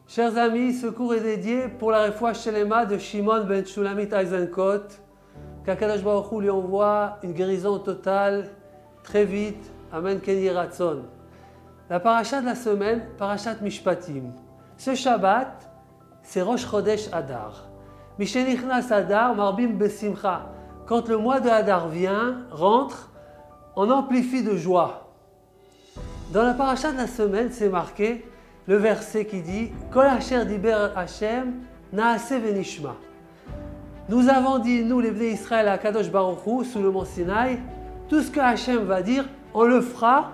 Chers amis, ce cours est dédié pour la Refoua Shelema de Shimon ben Shulamit Eisenkot, qu'Akadosh Baruch Hu lui envoie une guérison totale, très vite. Amen Ken Yeh Ratzon. La paracha de la semaine, parachat Mishpatim. Ce Shabbat, c'est Rosh Chodesh Adar. Mishenichnas Adar, Marbim Besimcha. Quand le mois de Adar vient, rentre, on amplifie de joie. Dans la paracha de la semaine, c'est marqué le verset qui dit Kol Asher Diber Hashem Naase Venishma. Nous avons dit, nous les Bnei Israël à Kadosh Baruch Hu, sous le mont Sinaï, tout ce que Hashem va dire, on le fera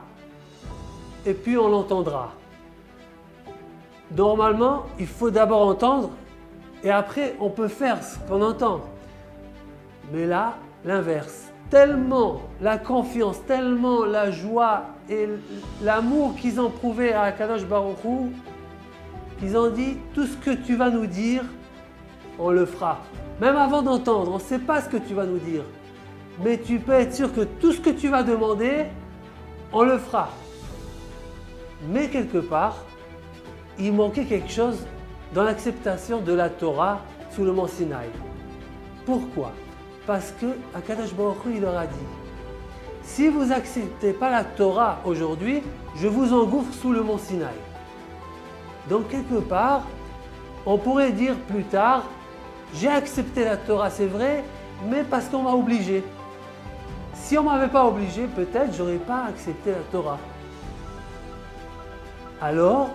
et puis on l'entendra. Normalement, il faut d'abord entendre et après on peut faire ce qu'on entend. Mais là, l'inverse. Tellement la confiance, tellement la joie et l'amour qu'ils ont prouvé à Kadosh Baruch Hu, qu'ils ont dit tout ce que tu vas nous dire, on le fera. Même avant d'entendre, on ne sait pas ce que tu vas nous dire. Mais tu peux être sûr que tout ce que tu vas demander, on le fera. Mais quelque part, il manquait quelque chose dans l'acceptation de la Torah sous le mont Sinaï. Pourquoi ? Parce que Akadosh Baruch Hu, il leur a dit si vous n'acceptez pas la Torah aujourd'hui, je vous engouffre sous le mont Sinaï. Donc quelque part, on pourrait dire plus tard j'ai accepté la Torah, c'est vrai, mais parce qu'on m'a obligé. Si on ne m'avait pas obligé, peut-être je n'aurais pas accepté la Torah. Alors,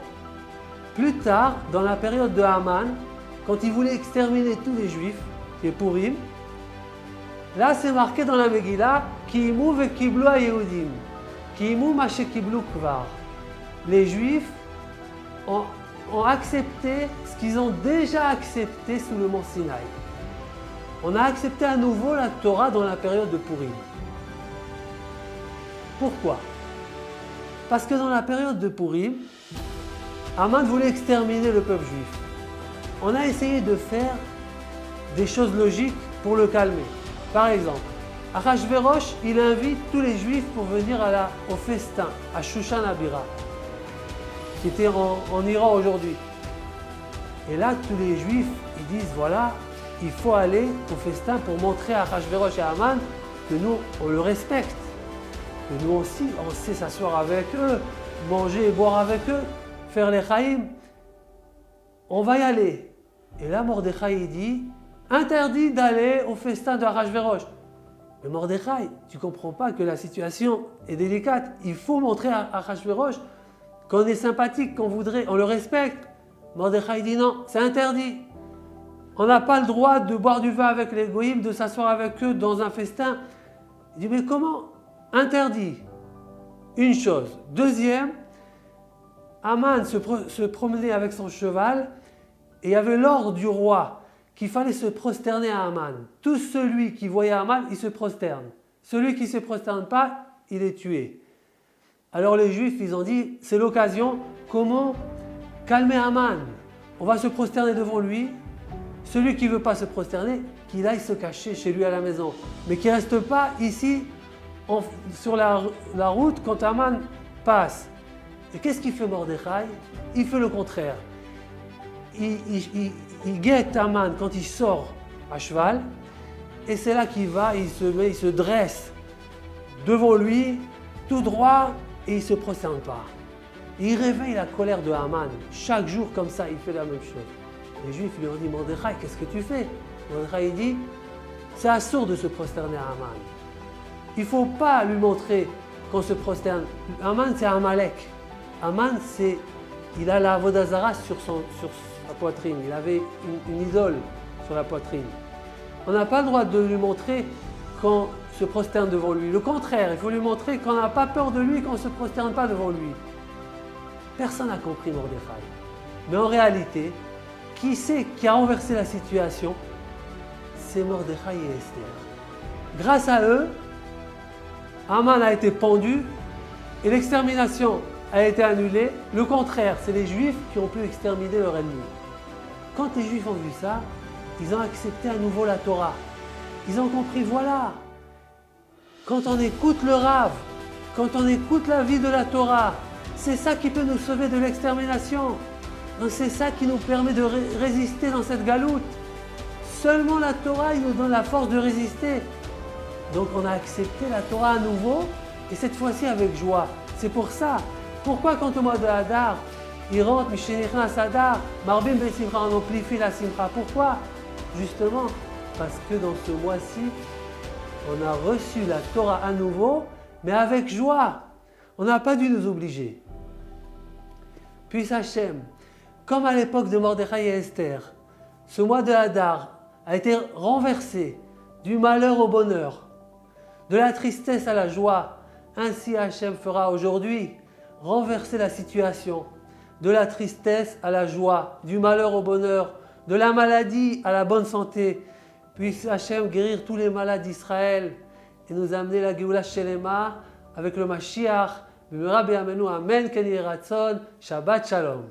plus tard, dans la période de Haman, quand il voulait exterminer tous les Juifs, qui est Purim, là c'est marqué dans la Megillah Ki imu vekiblu haYehudim, Ki imu ma shekiblu kvar. Les Juifs ont accepté ce qu'ils ont déjà accepté sous le mont Sinaï. On a accepté à nouveau la Torah dans la période de Purim. Pourquoi ? Parce que dans la période de Purim, Haman voulait exterminer le peuple juif. On a essayé de faire des choses logiques pour le calmer. Par exemple, Achashverosh, il invite tous les Juifs pour venir au festin, à Shushan Abira, qui était en Iran aujourd'hui. Et là, tous les Juifs, ils disent, voilà, il faut aller au festin pour montrer à Achashverosh et à Haman que nous, on le respecte. Que nous aussi, on sait s'asseoir avec eux, manger et boire avec eux, faire les chaïm. On va y aller. Et là, Mordechai, il dit, interdit d'aller au festin de Achashverosh. Mais Mordechai, tu ne comprends pas que la situation est délicate. Il faut montrer à Achashverosh qu'on est sympathique, qu'on voudrait, on le respecte. Mordechai dit non, c'est interdit. On n'a pas le droit de boire du vin avec les goïms, de s'asseoir avec eux dans un festin. Il dit mais comment ? Interdit. Une chose. Deuxième, Haman se promenait avec son cheval et il y avait l'ordre du roi qu'il fallait se prosterner à Haman. Tout celui qui voyait Haman, il se prosterne. Celui qui ne se prosterne pas, il est tué. Alors les Juifs, ils ont dit, c'est l'occasion, comment calmer Haman ? On va se prosterner devant lui. Celui qui ne veut pas se prosterner, qu'il aille se cacher chez lui à la maison. Mais qu'il ne reste pas ici, sur la route, quand Haman passe. Et qu'est-ce qu'il fait Mordechai ? Il fait le contraire. Il guette Haman quand il sort à cheval, et c'est là qu'il va, il se dresse devant lui, tout droit, et il ne se prosterne pas. Et il réveille la colère de Haman. Chaque jour, comme ça, il fait la même chose. Les Juifs lui ont dit, Mordechai, qu'est-ce que tu fais ? Mordechai dit, c'est assourd de se prosterner à Haman. Il ne faut pas lui montrer qu'on se prosterne. Haman, c'est Amalek. Haman, il a la Avodah Zarah sur sa poitrine. Il avait une idole sur la poitrine. On n'a pas le droit de lui montrer qu'on se prosterne devant lui. Le contraire, il faut lui montrer qu'on n'a pas peur de lui, qu'on ne se prosterne pas devant lui. Personne n'a compris Mordechai. Mais en réalité, qui c'est qui a renversé la situation ? C'est Mordechai et Esther. Grâce à eux, Haman a été pendu et l'extermination a été annulée. Le contraire, c'est les Juifs qui ont pu exterminer leur ennemi. Quand les Juifs ont vu ça, ils ont accepté à nouveau la Torah. Ils ont compris, voilà, quand on écoute le Rav, quand on écoute la vie de la Torah, c'est ça qui peut nous sauver de l'extermination. Donc c'est ça qui nous permet de résister dans cette galoute. Seulement la Torah il nous donne la force de résister. Donc on a accepté la Torah à nouveau et cette fois-ci avec joie. C'est pour ça. Pourquoi quand au mois de Hadar, il rentre, Mishenichnas Hadar, Marbim Besimcha, on amplifie la Simcha. Pourquoi? Justement parce que dans ce mois-ci, on a reçu la Torah à nouveau, mais avec joie. On n'a pas dû nous obliger. Puis Hachem, comme à l'époque de Mordechai et Esther, ce mois de Hadar a été renversé du malheur au bonheur, de la tristesse à la joie. Ainsi Hachem fera aujourd'hui renverser la situation, de la tristesse à la joie, du malheur au bonheur, de la maladie à la bonne santé. Puisse Hachem guérir tous les malades d'Israël et nous amener la Géoula Shelema avec le Mashiach. Amen, Ken Yiratzon, Shabbat Shalom.